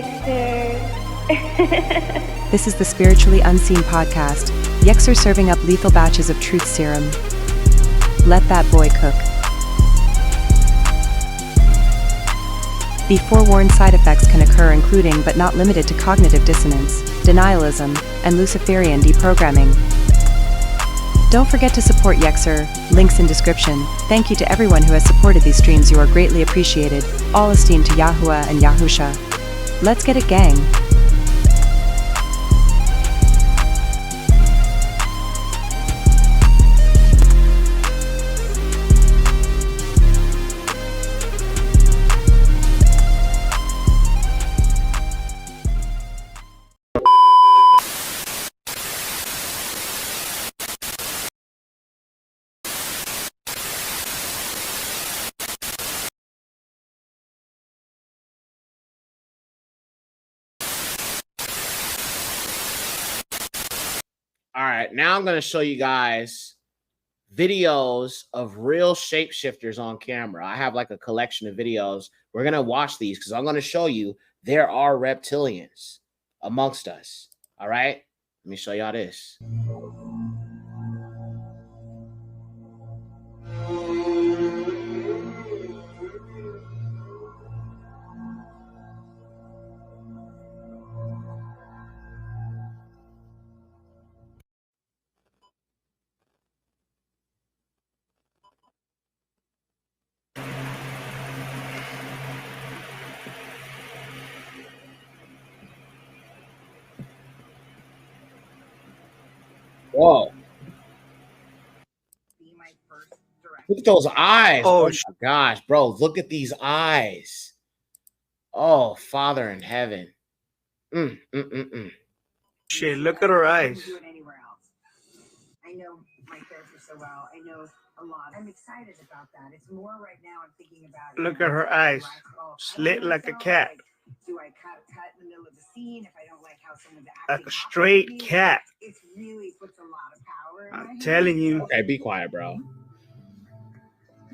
Yexter. This is the Spiritually Unseen podcast. Yexer serving up lethal batches of truth serum. Let that boy cook. Be forewarned, side effects can occur, including but not limited to cognitive dissonance, denialism, and Luciferian deprogramming. Don't forget to support Yexer, links in description. Thank you to everyone who has supported these streams, you are greatly appreciated. All esteem to Yahuwah and Yahusha. Let's get it, gang. All right, now I'm going to show you guys videos of real shapeshifters on camera. I have like a collection of videos. We're going to watch these because I'm going to show you there are reptilians amongst us. All right, let me show y'all this. Whoa. Look at those eyes. Oh my gosh, bro. Look at these eyes. Oh, Father in heaven. Shit, look at her eyes. I know my character so well. I know a lot. I'm excited about that. It's more right now I'm thinking about Look at her eyes. Slit like a cat. Like, do I cut in the middle of the scene if I don't like how someone's acting? Like a straight cat. It really puts a lot of power in I'm telling you. Okay, be quiet, bro.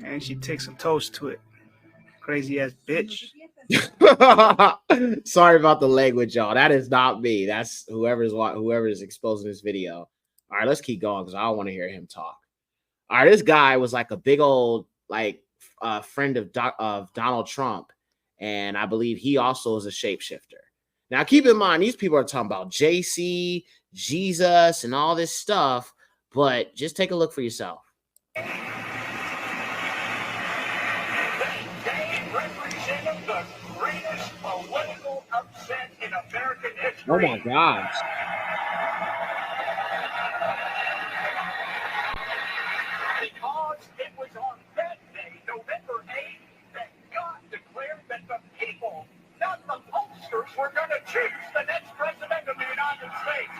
And she takes some toast to it. Crazy ass bitch. Sorry about the language, y'all. That is not me. That's whoever is exposing this video. All right, let's keep going because I don't want to hear him talk. All right, this guy was like a big old friend of Donald Trump, and I believe he also is a shapeshifter. Now, keep in mind, these people are talking about JC, Jesus, and all this stuff, but just take a look for yourself. Oh my gosh. Because it was on that day, November 8th, that God declared that the people, not the pollsters, were going to choose the next president of the United States.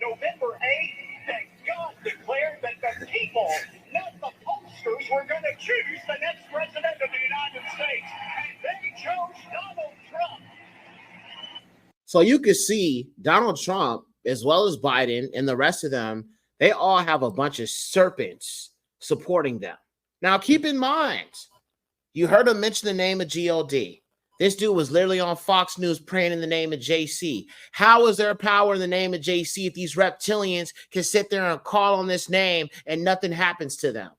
November 8th, that God declared that the people, not the pollsters, were going to choose the next president of the United States. And they chose Donald Trump. So you can see Donald Trump, as well as Biden and the rest of them, they all have a bunch of serpents supporting them. Now, keep in mind, you heard him mention the name of GOD. This dude was literally on Fox News praying in the name of JC. How is there power in the name of JC if these reptilians can sit there and call on this name and nothing happens to them?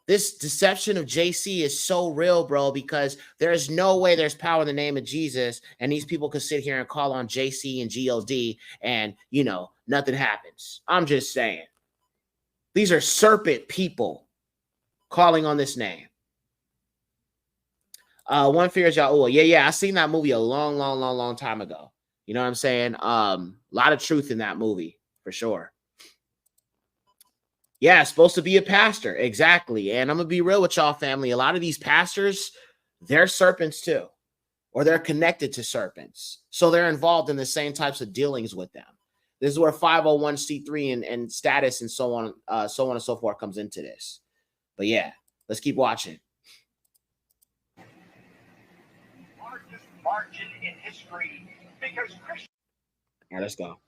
This deception of JC is so real, bro, because there's no way there's power in the name of Jesus, and these people could sit here and call on JC and GOD, and, you know, nothing happens. I'm just saying. These are serpent people calling on this name. One fears Yahuwah. Yeah, I seen that movie a long time ago. You know what I'm saying? A lot of truth in that movie, for sure. Yeah, supposed to be a pastor. Exactly. And I'm going to be real with y'all, family. A lot of these pastors, they're serpents too, or they're connected to serpents. So they're involved in the same types of dealings with them. This is where 501c3 and status and so on and so forth comes into this. But yeah, let's keep watching. Largest margin in history because Christians. All right, let's go.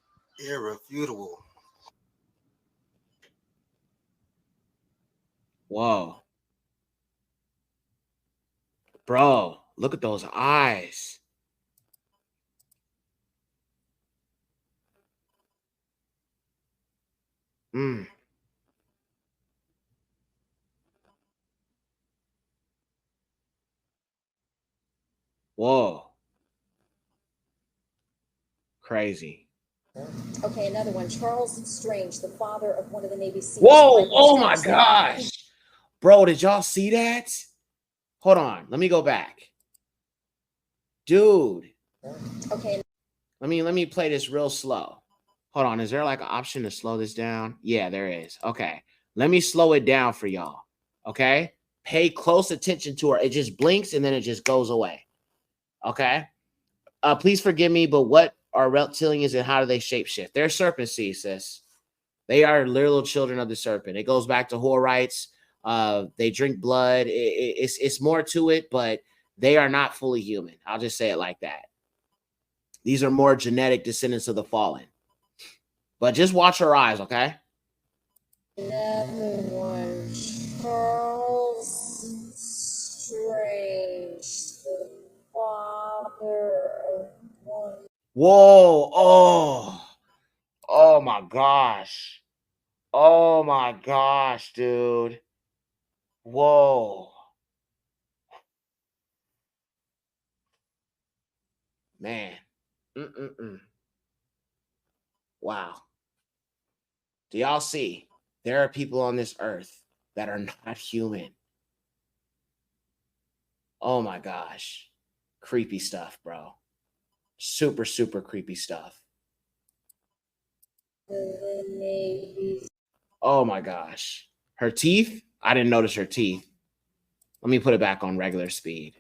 Irrefutable. Whoa. Bro. look at those eyes. Mm. Whoa. Crazy. Okay, another one. Charles Strange, the father of one of the Navy SEALs. Whoa. Michael Oh my Strange, said gosh. Bro, did y'all see that? Hold on. Let me go back. Dude. Okay. Let me play this real slow. Hold on. Is there like an option to slow this down? Yeah, there is. Okay. Let me slow it down for y'all. Okay. Pay close attention to her. It just blinks and then it just goes away. Okay. Please forgive me, but what are reptilians and how do they shapeshift? They're serpent seeds, sis. They are little children of the serpent. It goes back to Horites. They drink blood. It's more to it, but they are not fully human. I'll just say it like that. These are more genetic descendants of the fallen. But just watch her eyes, okay? Another one. Charles Strange, the father of one. Whoa. Oh my gosh. Oh my gosh, dude. Whoa. Man. Wow. Do y'all see? There are people on this earth that are not human. Oh my gosh. Creepy stuff, bro. Super, super creepy stuff. Oh my gosh. Her teeth? I didn't notice her teeth. Let me put it back on regular speed.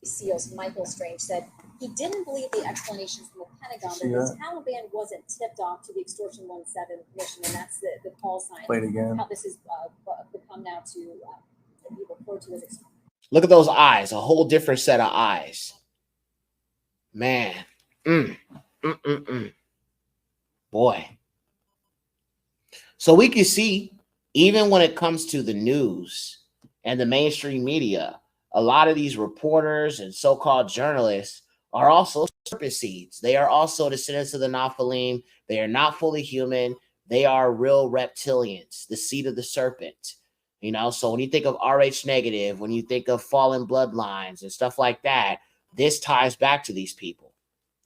SEALs Michael Strange said he didn't believe the explanations from the Pentagon that the Taliban wasn't tipped off to the Extortion 17 mission, and that's the call sign. Play it again. How this has become now to be referred to as. Look at those eyes, a whole different set of eyes. Man. Boy. So we can see, even when it comes to the news and the mainstream media, a lot of these reporters and so-called journalists are also serpent seeds. They are also descendants of the Nephilim. They are not fully human. They are real reptilians, the seed of the serpent. You know, so when you think of RH negative, when you think of fallen bloodlines and stuff like that, this ties back to these people.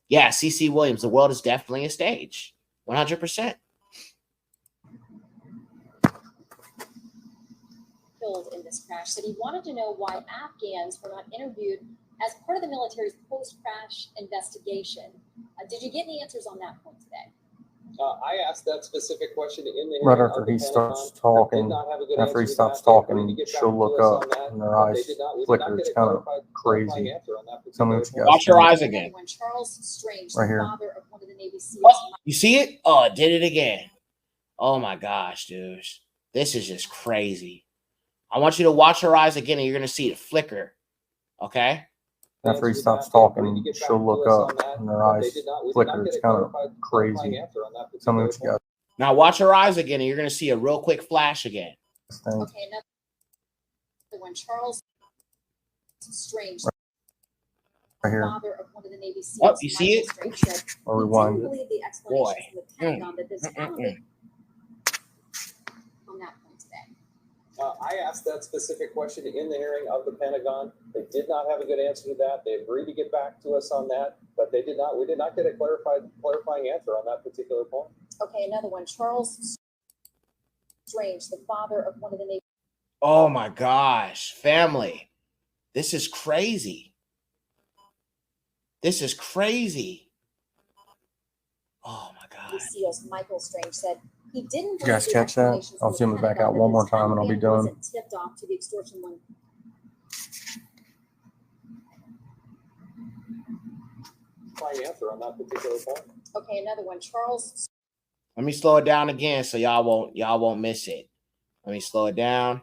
Yeah, C.C. Williams, the world is definitely a stage. 100%. Killed in this crash said he wanted to know why Afghans were not interviewed as part of the military's post-crash investigation. Did you get any answers on that point today? I asked that specific question in the Right after he starts talking, after he stops talking, she'll look up and her eyes flicker. It's kind of crazy. Tell me what you guys Watch your think. eyes again. When Charles Strange, Right the here. father of one of the Navy SEALs, Oh, you see it? Oh, it did it again. Oh my gosh, dude. This is just crazy. I want you to watch her eyes again and you're going to see it flicker. Okay? After he stops talking, she'll look up and her eyes flicker. It's kind of crazy. Tell me what you guys Now watch her eyes again and you're going to see a real quick flash again. think. okay, another one. Charles Strange, Right here. father of one of the Navy SEALs, Oh, you see Michael it? Strange, said Or he rewind didn't it. believe the Boy. explanations from the Pentagon that this Taliban on that point today. I asked that specific question in the hearing of the Pentagon. They did not have a good answer to that. They agreed to get back to us on that, but they did not. We did not get a clarifying answer on that particular point. Okay, another one. Charles Strange, the father of one of the Navy. Oh my gosh, family. This is crazy. This is crazy. Oh my God. SEALs Michael Strange said he didn't. You guys believe the catch that? explanations I'll from zoom the it back Pentagon out that one this more time and I'll be Taliban done. wasn't tipped off to the Extortion 1. Answer on that particular point. Okay, another one. Charles. Let me slow it down again so y'all won't miss it. Let me slow it down.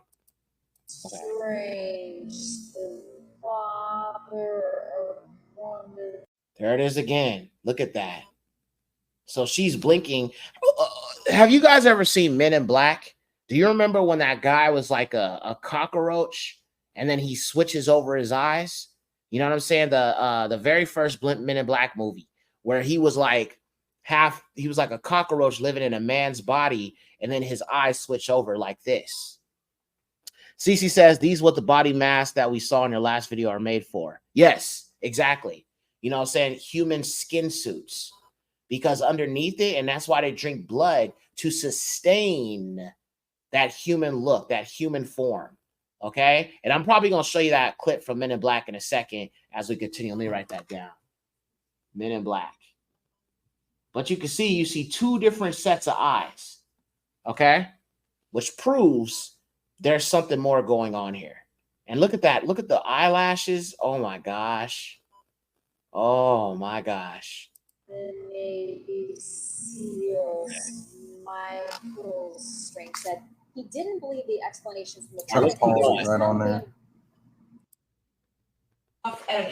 Strange, the father of one of the. There it is again. Look at that. So she's blinking. Have you guys ever seen Men in Black? Do you remember when that guy was like a cockroach and then he switches over his eyes. You know what I'm saying? The very first Men in Black movie where he was like a cockroach living in a man's body, and then his eyes switch over like this. Cece says, these what the body masks that we saw in your last video are made for. Yes, exactly. You know what I'm saying? Human skin suits. Because underneath it, and that's why they drink blood, to sustain that human look, that human form. Okay? And I'm probably going to show you that clip from Men in Black in a second as we continue. Let me write that down. Men in Black. But you see two different sets of eyes. Okay? Which proves there's something more going on here. And look at that. Look at the eyelashes. Oh my gosh. Oh my gosh. Michael Strange said he didn't believe the explanations from the Let's pause it right on there.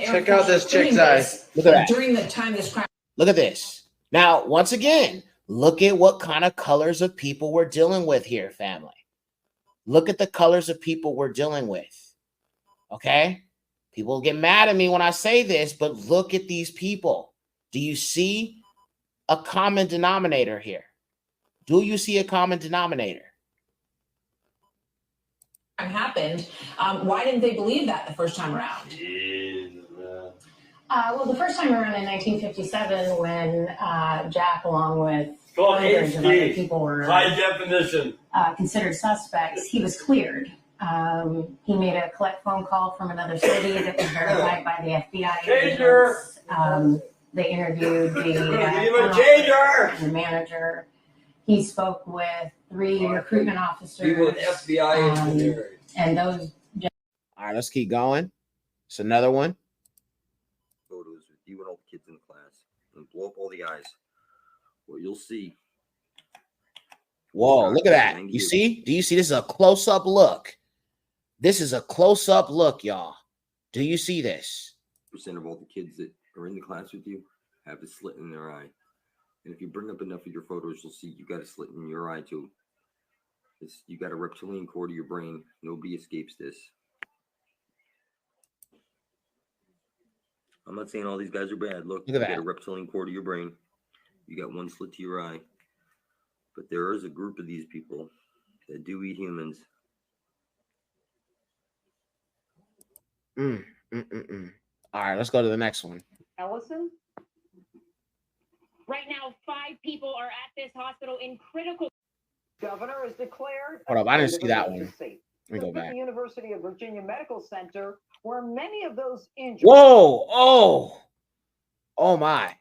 Check out this chick's eyes. Look at that. During the time this crime. Look at this. Now, once again, look at what kind of colors of people we're dealing with here, family. Look at the colors of people we're dealing with. Okay? People get mad at me when I say this, but look at these people. Do you see a common denominator here? Do you see a common denominator? Happened. Why didn't they believe that the first time around? Well, the first time around in 1957, when Jack, along with hundreds of other people, were high definition considered suspects, he was cleared. He made a collect phone call from another city that was verified by the FBI agents. They interviewed the manager. He spoke with 3 recruitment officers. FBI and those. All right, let's keep going. It's another one. Photos with you and all the kids in the class, and blow up all the eyes. What you'll see. Whoa, look at that. You see? Do you see? This is a close-up look. This is a close-up look, y'all. Do you see this? % of all the kids that are in the class with you have a slit in their eye. And if you bring up enough of your photos, you'll see you got a slit in your eye too. You got a reptilian core to your brain. Nobody escapes this. I'm not saying all these guys are bad. Look, you got a reptilian core to your brain. You got one slit to your eye. But there is a group of these people that do eat humans. All right, let's go to the next one. Ellison? Right now, 5 people are at this hospital in critical. Governor has declared. Hold up, I didn't see that one. Let me go back. The University of Virginia Medical Center, where many of those injured. Whoa! Oh my!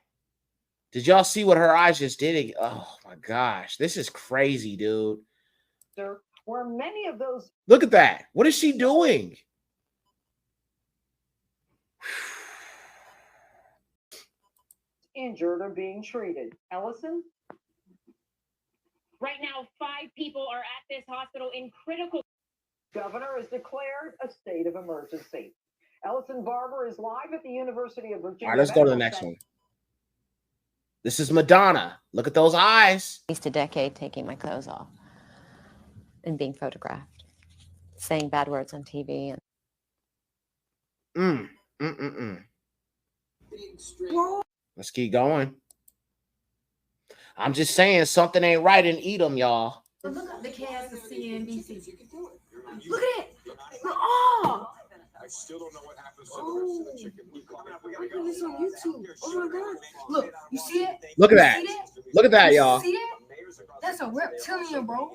Did y'all see what her eyes just did? Oh my gosh, this is crazy, dude. Where many of those. Look at that! What is she doing? Injured are being treated. Ellison? Right now, 5 people are at this hospital in critical. Governor has declared a state of emergency. Ellison Barber is live at the University of Virginia. All right, let's go to the next one. This is Madonna. Look at those eyes. At least a decade taking my clothes off and being photographed, saying bad words on TV. Let's keep going. I'm just saying something ain't right and eat them, y'all. Look up the cast of CNBC. Look at it. Oh! I still don't know what happens to the rest of the chicken. I put this on YouTube. Oh my God. Look, you see it? Look at that. Look at that, y'all. See that? That's a reptilian, bro.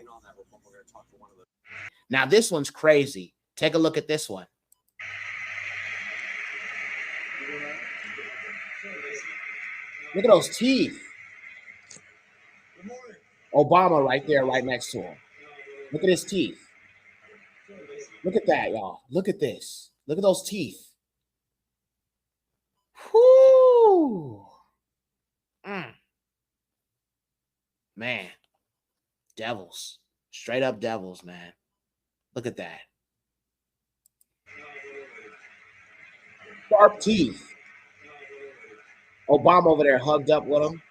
Now, this one's crazy. Take a look at this one. Look at those teeth. Obama right there, right next to him. Look at his teeth. Look at that, y'all. Look at this. Look at those teeth. Whoo! Man. Devils. Straight up devils, man. Look at that. Sharp teeth. Obama over there hugged up with him.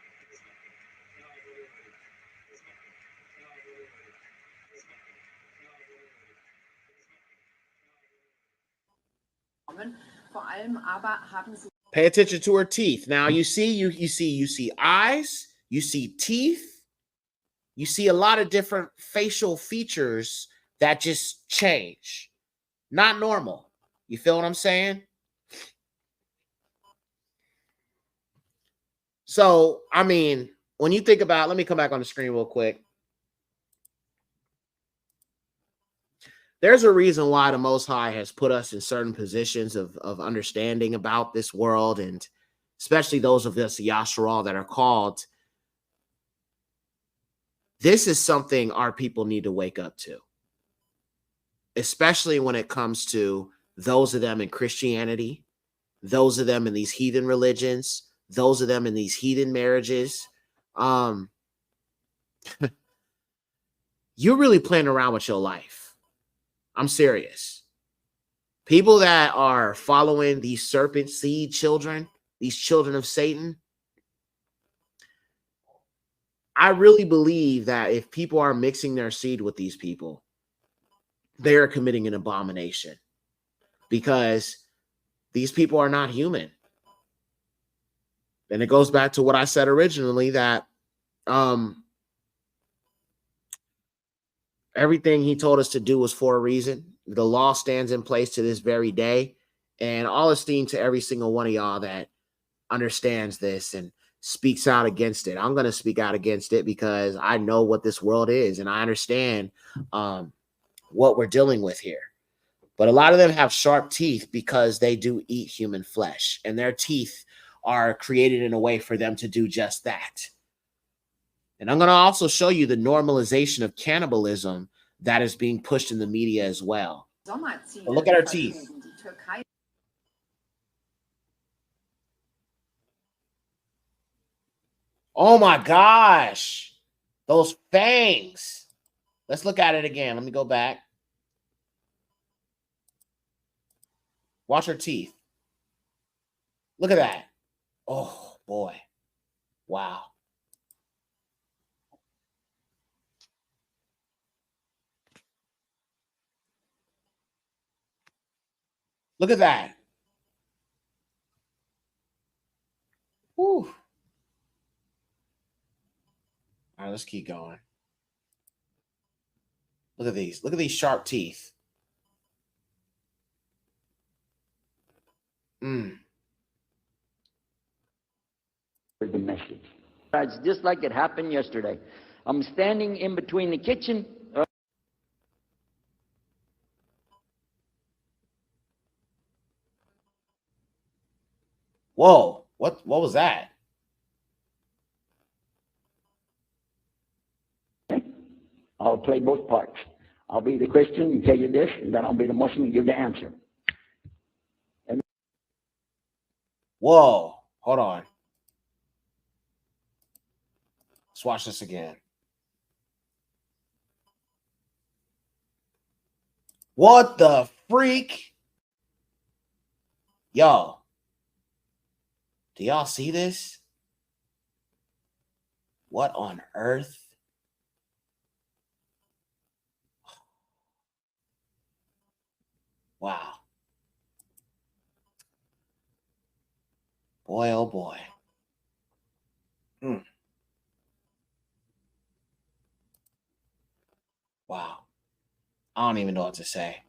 Pay attention to her teeth. Now you see eyes, you see teeth, you see a lot of different facial features that just change. Not normal. You feel what I'm saying? So, I mean, when you think about, let me come back on the screen real quick. There's a reason why the Most High has put us in certain positions of understanding about this world, and especially those of us Yasharal that are called. This is something our people need to wake up to, especially when it comes to those of them in Christianity, those of them in these heathen religions, those of them in these heathen marriages. You're really playing around with your life. I'm serious. People that are following these serpent seed children, these children of Satan, I really believe that if people are mixing their seed with these people, they are committing an abomination, because these people are not human. And it goes back to what I said originally, that everything he told us to do was for a reason. The law stands in place to this very day. And all esteem to every single one of y'all that understands this and speaks out against it. I'm going to speak out against it because I know what this world is, and I understand what we're dealing with here. But a lot of them have sharp teeth because they do eat human flesh, and their teeth are created in a way for them to do just that. And I'm going to also show you the normalization of cannibalism that is being pushed in the media as well. But look at her teeth. Oh my gosh. Those fangs. Let's look at it again. Let me go back. Watch her teeth. Look at that. Oh boy. Wow. Look at that. Whew. All right, let's keep going. Look at these. Look at these sharp teeth. The message. It's just like it happened yesterday. I'm standing in between the kitchen. Whoa. What was that? I'll play both parts. I'll be the Christian and tell you this, and then I'll be the Muslim and give the answer. And whoa. Hold on. Let's watch this again. What the freak? Yo. Do y'all see this? What on earth? Wow. Boy, oh boy. Wow. I don't even know what to say.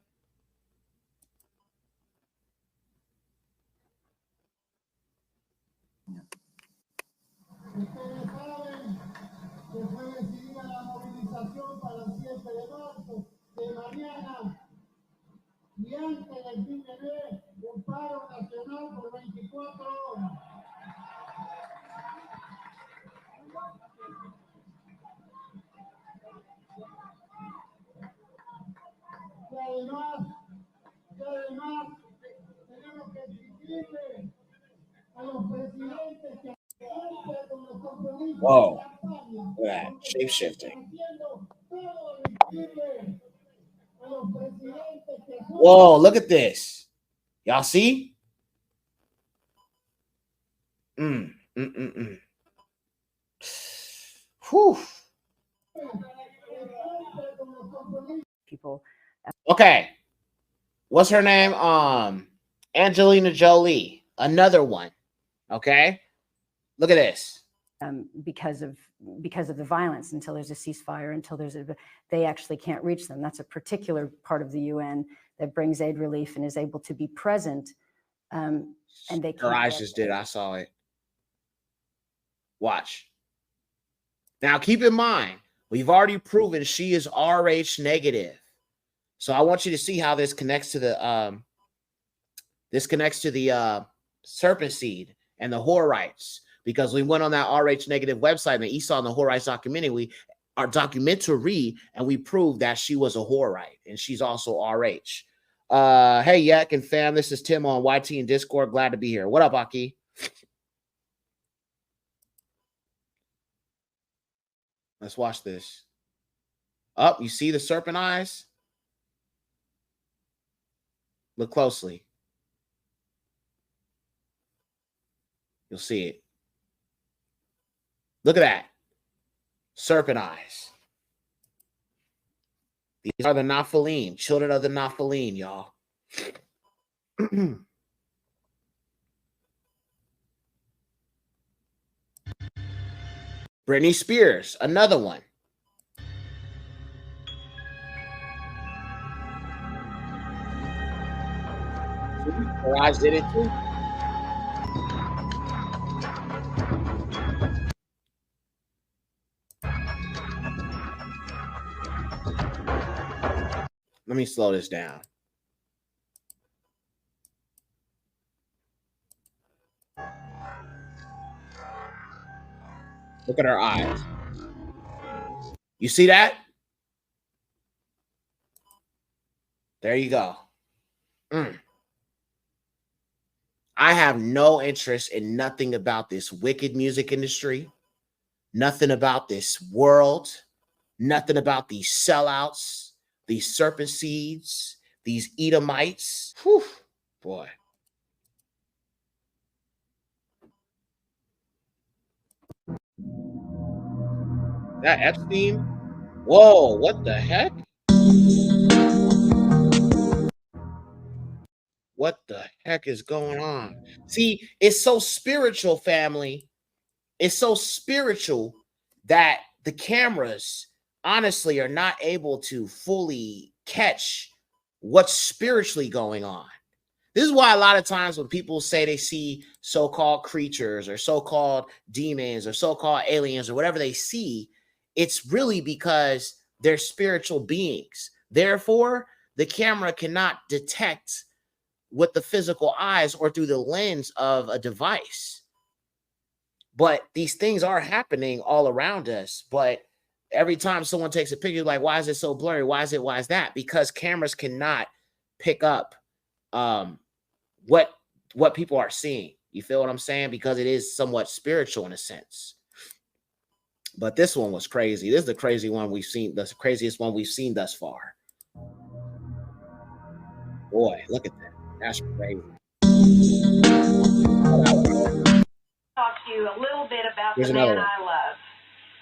Y antes del fin de mes, un paro nacional por 24 horas. Y además, tenemos que exigirle a los presidentes que cumplan con los compromisos Whoa. de campaña. Look at that. Shape shifting. Whoa, look at this. Y'all see? Whew. People. Okay. What's her name? Angelina Jolie, another one. Okay, look at this. Because of the violence, until there's a ceasefire, until they actually can't reach them. That's a particular part of the UN that brings aid relief and is able to be present. And they can't. Her eyes just did. I saw it. Watch. Now, keep in mind, we've already proven she is Rh negative. So I want you to see how this connects to the serpent seed and the Horites, because we went on that Rh negative website and Esau and the Horites documentary, and we proved that she was a Horite and she's also Rh. Hey, Yak and fam, this is Tim on YT and Discord. Glad to be here. What up, Aki? Let's watch this. Up, you see the serpent eyes? Look closely. You'll see it. Look at that. Serpent eyes. These are the Nephilim, children of the Nephilim, y'all. Britney Spears, another one. Her eyes did it too. Let me slow this down. Look at her eyes. You see that? There you go. I have no interest in nothing about this wicked music industry, nothing about this world, nothing about these sellouts, these serpent seeds, these Edomites. Whew, boy. That Epstein? Whoa, what the heck? What the heck is going on? See, it's so spiritual, family. It's so spiritual that the cameras honestly are not able to fully catch what's spiritually going on. This is why a lot of times when people say they see so-called creatures or so-called demons or so-called aliens or whatever they see, it's really because they're spiritual beings. Therefore, the camera cannot detect with the physical eyes or through the lens of a device. But these things are happening all around us. But every time someone takes a picture, like, why is it so blurry? Why is that? Because cameras cannot pick up what people are seeing. You feel what I'm saying? Because it is somewhat spiritual in a sense. But this one was crazy. This is the crazy one we've seen, the craziest one we've seen thus far. Boy, look at that. That's crazy. Talk to you a little bit about Here's the another man one. I love.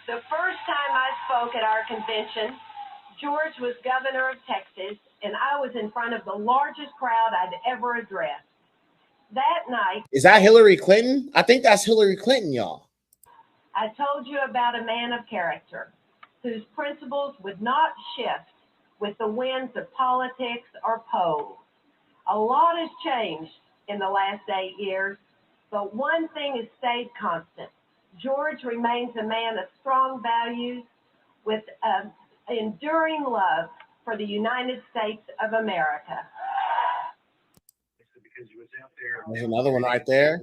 The first time I spoke at our convention, George was governor of Texas, and I was in front of the largest crowd I'd ever addressed. That night, Is that Hillary Clinton? I think that's Hillary Clinton, y'all. I told you about a man of character whose principles would not shift with the winds of politics or polls. A lot has changed in the last 8 years, but one thing has stayed constant. George remains a man of strong values with enduring love for the United States of America. There's another one right there.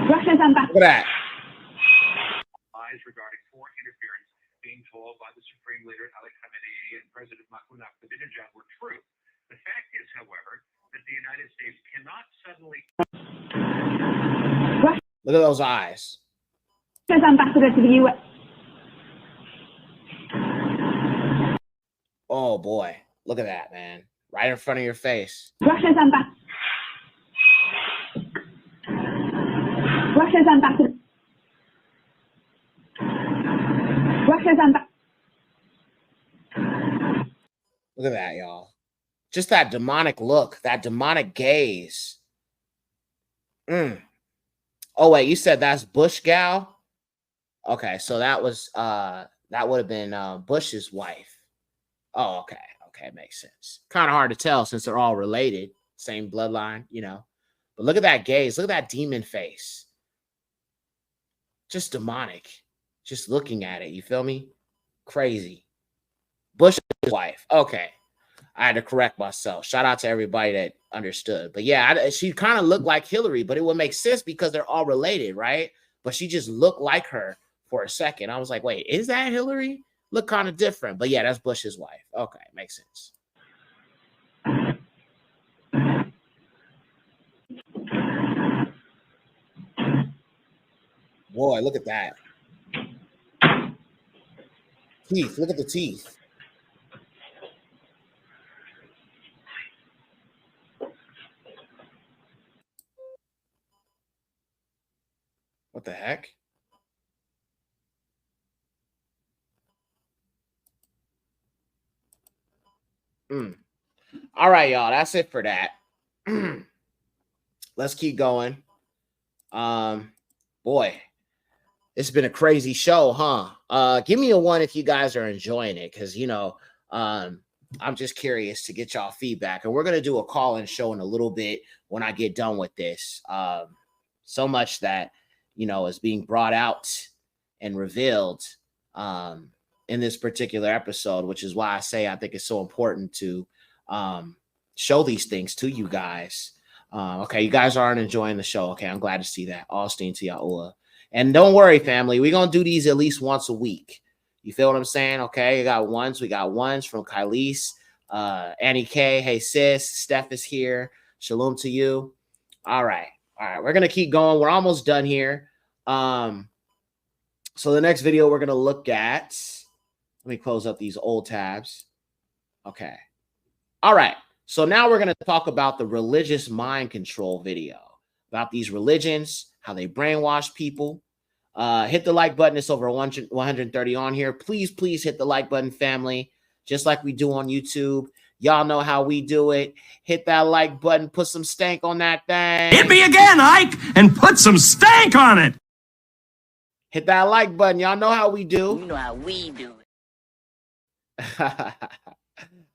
Russia's Look at that. Lies regarding foreign interference being told by the Supreme Leader Ali Khamenei and President Mahmoud Ahmadinejad were true. The fact is, however, that the United States cannot suddenly. Look at those eyes. Russia's ambassador to the U.S. Oh boy, look at that, man. Right in front of your face. Russia's ambassador. Russia's ambassador. Russia's ambassador. Look at that, y'all. Just that demonic look, that demonic gaze. Oh, wait, you said that's Bush gal? Okay, so that was that would have been Bush's wife. Oh, okay. Okay, makes sense. Kind of hard to tell since they're all related, same bloodline, you know. But look at that gaze, look at that demon face. Just demonic. Just looking at it, you feel me? Crazy. Bush's wife. Okay. I had to correct myself. Shout out to everybody that understood. But yeah, she kind of looked like Hillary, but it would make sense because they're all related, right? But she just looked like her for a second. I was like, wait, is that Hillary? Look kind of different. But yeah, that's Bush's wife. Okay, makes sense. Boy, look at that. Teeth, look at the teeth. What the heck? All right, y'all. That's it for that. Let's keep going. Boy, it's been a crazy show, huh? Give me a 1 if you guys are enjoying it, because you know, I'm just curious to get y'all feedback. And we're gonna do a call-in show in a little bit when I get done with this. So much that you know is being brought out and revealed in this particular episode, which is why I say I think it's so important to show these things to you guys. Okay, you guys aren't enjoying the show. Okay, I'm glad to see that. Austin to Yahuwah. And don't worry, family, we're going to do these at least once a week. You feel what I'm saying? Okay, we got ones from Kylise, Annie K. Hey, sis. Steph is here. Shalom to you. All right. We're going to keep going. We're almost done here. So the next video we're going to look at, let me close up these old tabs. Okay. All right. So now we're going to talk about the religious mind control video, about these religions, how they brainwash people. Hit the like button. It's over 130 on here. Please hit the like button, family, just like we do on YouTube. Y'all know how we do it. Hit that like button. Put some stank on that thing. Hit me again, Ike, and put some stank on it. Hit that like button. Y'all know how we do. You know how we do it.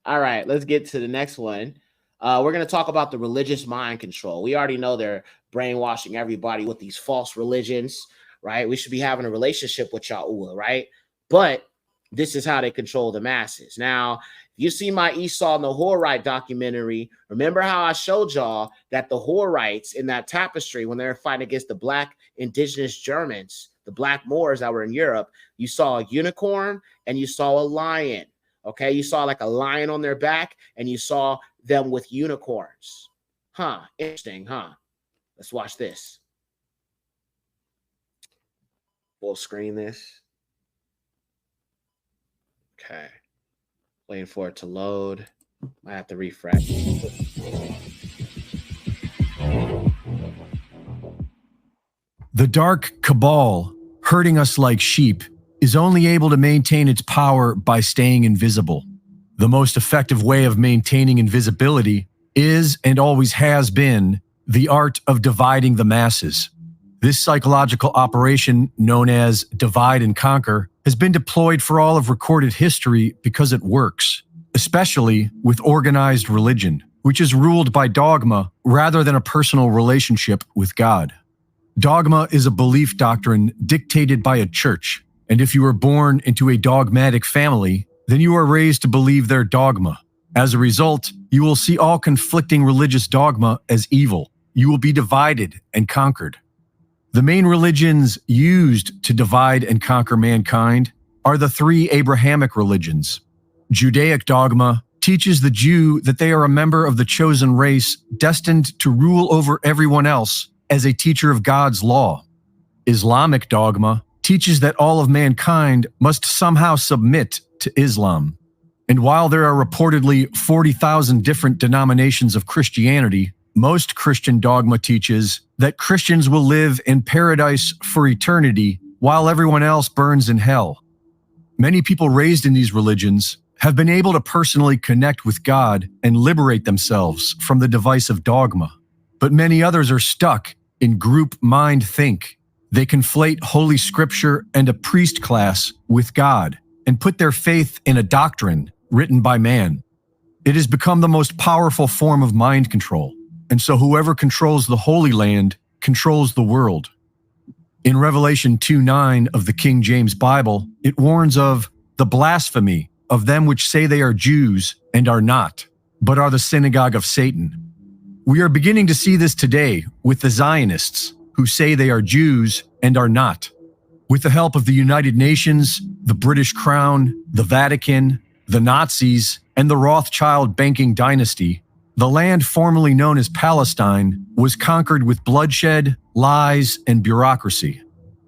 All right, let's get to the next one. We're going to talk about the religious mind control. We already know they're brainwashing everybody with these false religions, right? We should be having a relationship with Yahuwah, right? But this is how they control the masses. Now, if you see my Esau and the Horite documentary, remember how I showed y'all that the Horites in that tapestry, when they were fighting against the black indigenous Germans, the black Moors that were in Europe, you saw a unicorn and you saw a lion. Okay, you saw like a lion on their back and you saw them with unicorns. Huh, interesting, huh? Let's watch this. Full screen this. Okay, waiting for it to load. I have to refresh. The dark cabal, herding us like sheep, is only able to maintain its power by staying invisible. The most effective way of maintaining invisibility is, and always has been, the art of dividing the masses. This psychological operation, known as divide and conquer, has been deployed for all of recorded history because it works, especially with organized religion, which is ruled by dogma rather than a personal relationship with God. Dogma is a belief doctrine dictated by a church, and if you are born into a dogmatic family, then you are raised to believe their dogma. As a result, you will see all conflicting religious dogma as evil. You will be divided and conquered. The main religions used to divide and conquer mankind are the three Abrahamic religions. Judaic dogma teaches the Jew that they are a member of the chosen race destined to rule over everyone else as a teacher of God's law. Islamic dogma teaches that all of mankind must somehow submit to Islam. And while there are reportedly 40,000 different denominations of Christianity, most Christian dogma teaches that Christians will live in paradise for eternity while everyone else burns in hell. Many people raised in these religions have been able to personally connect with God and liberate themselves from the divisive dogma. But many others are stuck in group mind think. They conflate Holy Scripture and a priest class with God and put their faith in a doctrine written by man. It has become the most powerful form of mind control, and so whoever controls the Holy Land controls the world. In Revelation 2:9 of the King James Bible, it warns of the blasphemy of them which say they are Jews and are not, but are the synagogue of Satan. We are beginning to see this today with the Zionists, who say they are Jews and are not. With the help of the United Nations, the British Crown, the Vatican, the Nazis, and the Rothschild banking dynasty, the land formerly known as Palestine was conquered with bloodshed, lies, and bureaucracy.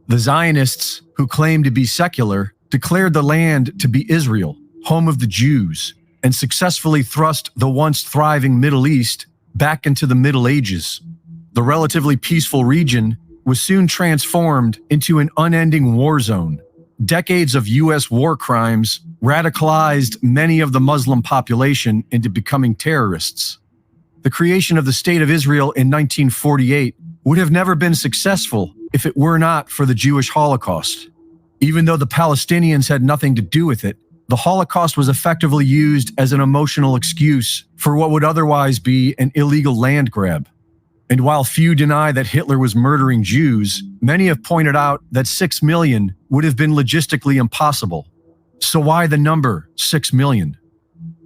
The Zionists, who claim to be secular, declared the land to be Israel, home of the Jews, and successfully thrust the once thriving Middle East back into the Middle Ages. The relatively peaceful region was soon transformed into an unending war zone. Decades of U.S. war crimes radicalized many of the Muslim population into becoming terrorists. The creation of the State of Israel in 1948 would have never been successful if it were not for the Jewish Holocaust. Even though the Palestinians had nothing to do with it, the Holocaust was effectively used as an emotional excuse for what would otherwise be an illegal land grab. And while few deny that Hitler was murdering Jews, many have pointed out that 6 million would have been logistically impossible. So why the number 6 million?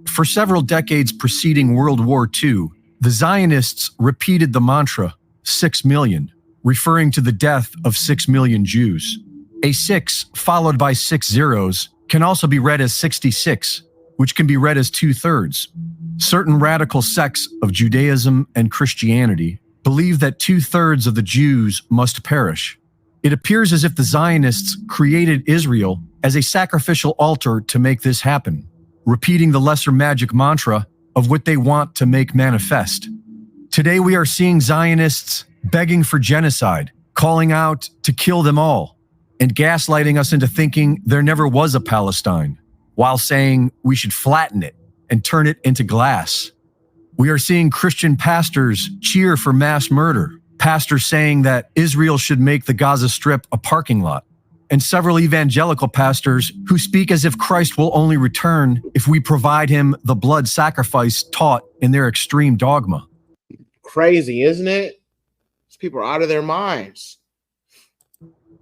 For several decades preceding World War II, the Zionists repeated the mantra 6 million, referring to the death of 6 million Jews. A 6 followed by 6 zeros can also be read as 66, which can be read as 2/3. Certain radical sects of Judaism and Christianity believe that 2/3 of the Jews must perish. It appears as if the Zionists created Israel as a sacrificial altar to make this happen, repeating the lesser magic mantra of what they want to make manifest. Today we are seeing Zionists begging for genocide, calling out to kill them all, and gaslighting us into thinking there never was a Palestine, while saying we should flatten it and turn it into glass. We are seeing Christian pastors cheer for mass murder, pastors saying that Israel should make the Gaza Strip a parking lot, and several evangelical pastors who speak as if Christ will only return if we provide him the blood sacrifice taught in their extreme dogma. Crazy, isn't it? These people are out of their minds.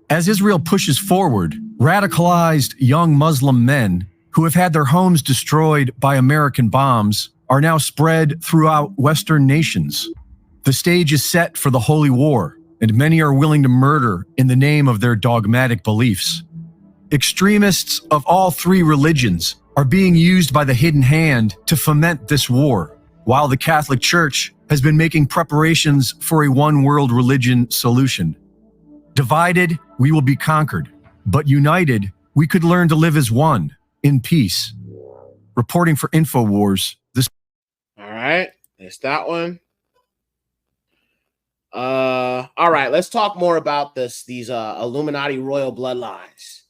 As Israel pushes forward, radicalized young Muslim men who have had their homes destroyed by American bombs are now spread throughout Western nations. The stage is set for the Holy War, and many are willing to murder in the name of their dogmatic beliefs. Extremists of all three religions are being used by the hidden hand to foment this war, while the Catholic Church has been making preparations for a one-world religion solution. Divided, we will be conquered, but united, we could learn to live as one, in peace. Reporting for InfoWars, this. All right, there's that one. All right, let's talk more about these Illuminati royal bloodlines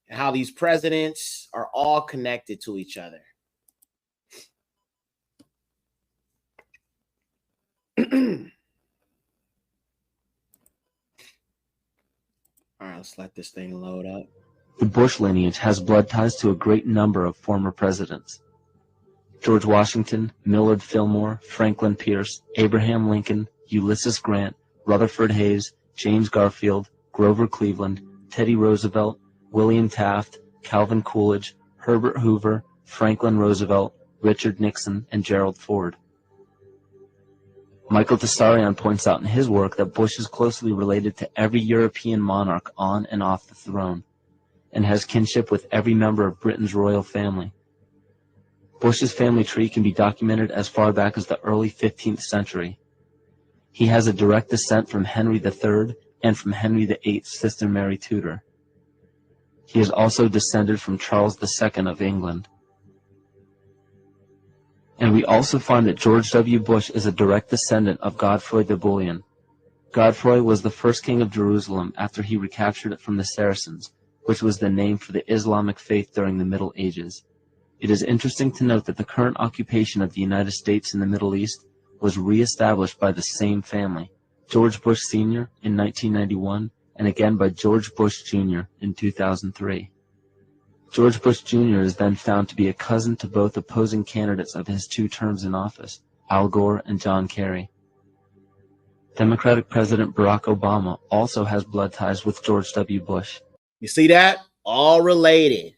and how these presidents are all connected to each other. All right, let's let this thing load up. The Bush lineage has blood ties to a great number of former presidents. George Washington, Millard Fillmore, Franklin Pierce, Abraham Lincoln, Ulysses Grant, Rutherford Hayes, James Garfield, Grover Cleveland, Teddy Roosevelt, William Taft, Calvin Coolidge, Herbert Hoover, Franklin Roosevelt, Richard Nixon, and Gerald Ford. Michael Tessarion points out in his work that Bush is closely related to every European monarch on and off the throne, and has kinship with every member of Britain's royal family. Bush's family tree can be documented as far back as the early 15th century. He has a direct descent from Henry III and from Henry VIII's sister Mary Tudor. He is also descended from Charles II of England. And we also find that George W. Bush is a direct descendant of Godfrey the Bullion. Godfrey was the first king of Jerusalem after he recaptured it from the Saracens, which was the name for the Islamic faith during the Middle Ages. It is interesting to note that the current occupation of the United States in the Middle East was re-established by the same family, George Bush Sr. in 1991, and again by George Bush Jr. in 2003. George Bush Jr. is then found to be a cousin to both opposing candidates of his 2 terms in office, Al Gore and John Kerry. Democratic President Barack Obama also has blood ties with George W. Bush. You see that? All related.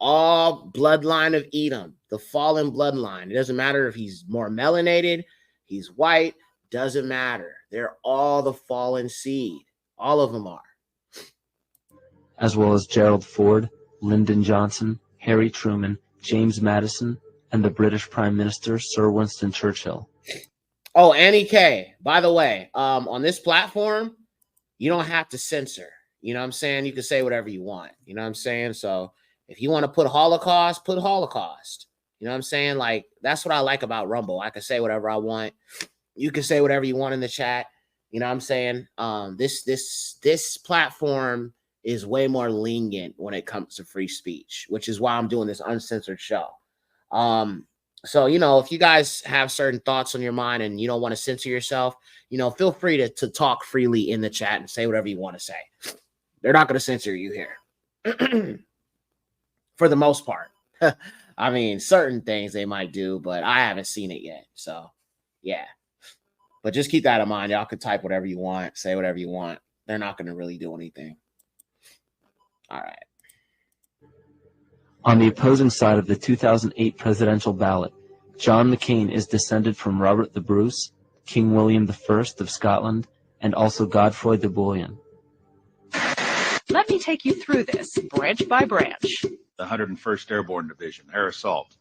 All bloodline of Edom, the fallen bloodline. It doesn't matter if he's more melanated, he's white, doesn't matter. They're all the fallen seed. All of them are. As well as Gerald Ford, Lyndon Johnson, Harry Truman, James Madison, and the British Prime Minister Sir Winston Churchill. Oh, Annie K, by the way, on this platform, you don't have to censor. You know what I'm saying? You can say whatever you want. You know what I'm saying? So if you want to put Holocaust, put Holocaust. You know what I'm saying? Like, that's what I like about Rumble. I can say whatever I want. You can say whatever you want in the chat. You know what I'm saying? This platform is way more lenient when it comes to free speech, which is why I'm doing this uncensored show. So, you know, if you guys have certain thoughts on your mind and you don't want to censor yourself, you know, feel free to talk freely in the chat and say whatever you want to say. They're not going to censor you here. For the most part. I mean, certain things they might do, but I haven't seen it yet. So, yeah. But just keep that in mind. Y'all can type whatever you want, say whatever you want. They're not going to really do anything. All right. On the opposing side of the 2008 presidential ballot, John McCain is descended from Robert the Bruce, King William I of Scotland, and also Godfrey de Bouillon. Let me take you through this, branch by branch. The 101st Airborne Division, air assault.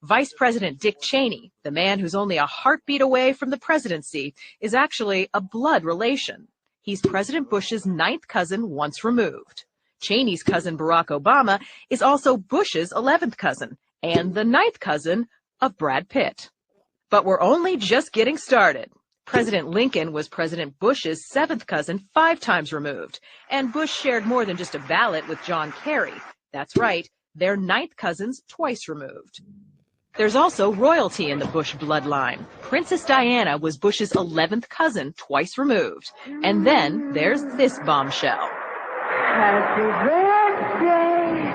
Vice President Dick Cheney, the man who's only a heartbeat away from the presidency, is actually a blood relation. He's President Bush's 9th cousin once removed. Cheney's cousin Barack Obama is also Bush's 11th cousin and the 9th cousin of Brad Pitt. But we're only just getting started. President Lincoln was President Bush's 7th cousin 5 times removed, and Bush shared more than just a ballot with John Kerry. That's right, they're 9th cousins twice removed. There's also royalty in the Bush bloodline. Princess Diana was Bush's 11th cousin twice removed. And then there's this bombshell. Happy birthday,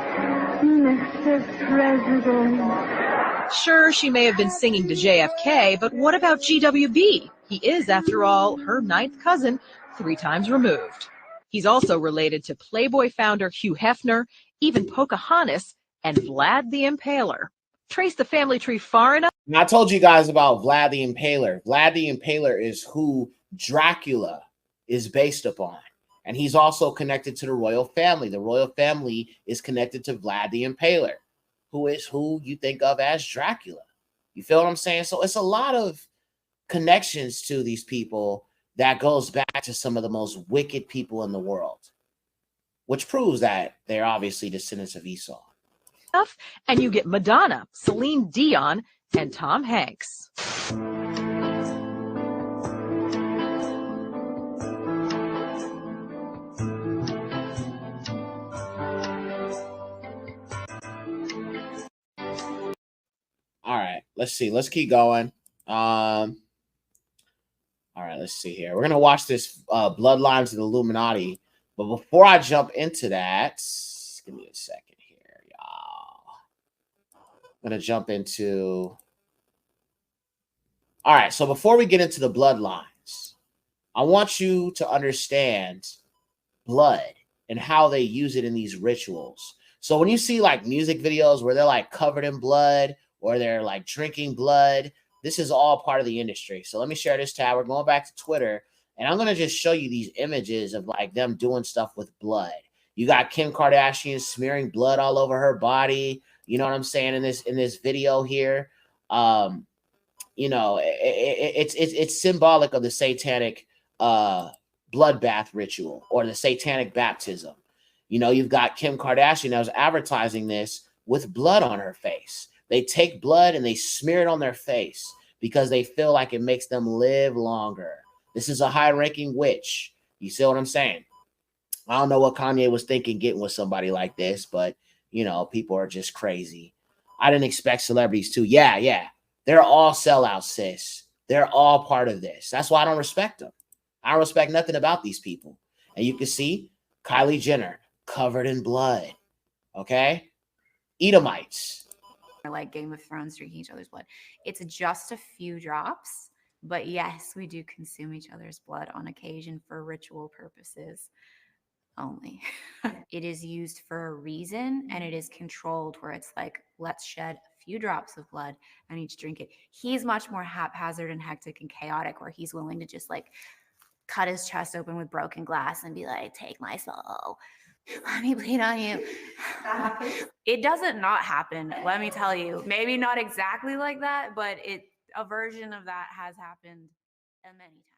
Mr. President. Sure, she may have been singing to JFK, but what about GWB? He is, after all, her 9th cousin 3 times removed. He's also related to Playboy founder Hugh Hefner, even Pocahontas, and Vlad the Impaler. Trace the family tree far enough. And I told you guys about Vlad the Impaler. Vlad the Impaler is who Dracula is based upon. And he's also connected to the royal family. The royal family is connected to Vlad the Impaler, who is who you think of as Dracula. You feel what I'm saying? So it's a lot of connections to these people that goes back to some of the most wicked people in the world, which proves that they're obviously descendants of Esau. And you get Madonna, Celine Dion, and Tom Hanks. All right, let's see. Let's keep going. All right, let's see here. We're gonna watch this Bloodlines of the Illuminati, but before I jump into that, give me a second here, y'all. I'm gonna jump into. All right, so before we get into the bloodlines, I want you to understand blood and how they use it in these rituals. So when you see like music videos where they're like covered in blood or they're like drinking blood, this is all part of the industry. So let me share this tab. We're going back to Twitter, and I'm going to just show you these images of like them doing stuff with blood. You got Kim Kardashian smearing blood all over her body. You know what I'm saying in this video here. You know, it's symbolic of the satanic bloodbath ritual or the satanic baptism. You know, you've got Kim Kardashian that was advertising this with blood on her face. They take blood and they smear it on their face because they feel like it makes them live longer. This is a high-ranking witch. You see what I'm saying? I don't know what Kanye was thinking getting with somebody like this, but, you know, people are just crazy. I didn't expect celebrities to. Yeah. They're all sellouts, sis. They're all part of this. That's why I don't respect them. I don't respect nothing about these people. And you can see Kylie Jenner covered in blood. Okay? Edomites. Like Game of Thrones drinking each other's blood. It's just a few drops, but yes, we do consume each other's blood on occasion for ritual purposes only. It is used for a reason, and it is controlled where it's like, let's shed a few drops of blood and each drink it. He's much more haphazard and hectic and chaotic, where he's willing to just like cut his chest open with broken glass and be like, take my soul. Let me bleed on you. It doesn't not happen, let me tell you. Maybe not exactly like that, but a version of that has happened many times.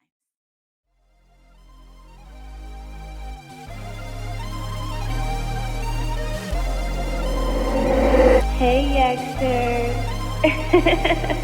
Hey, youngsters.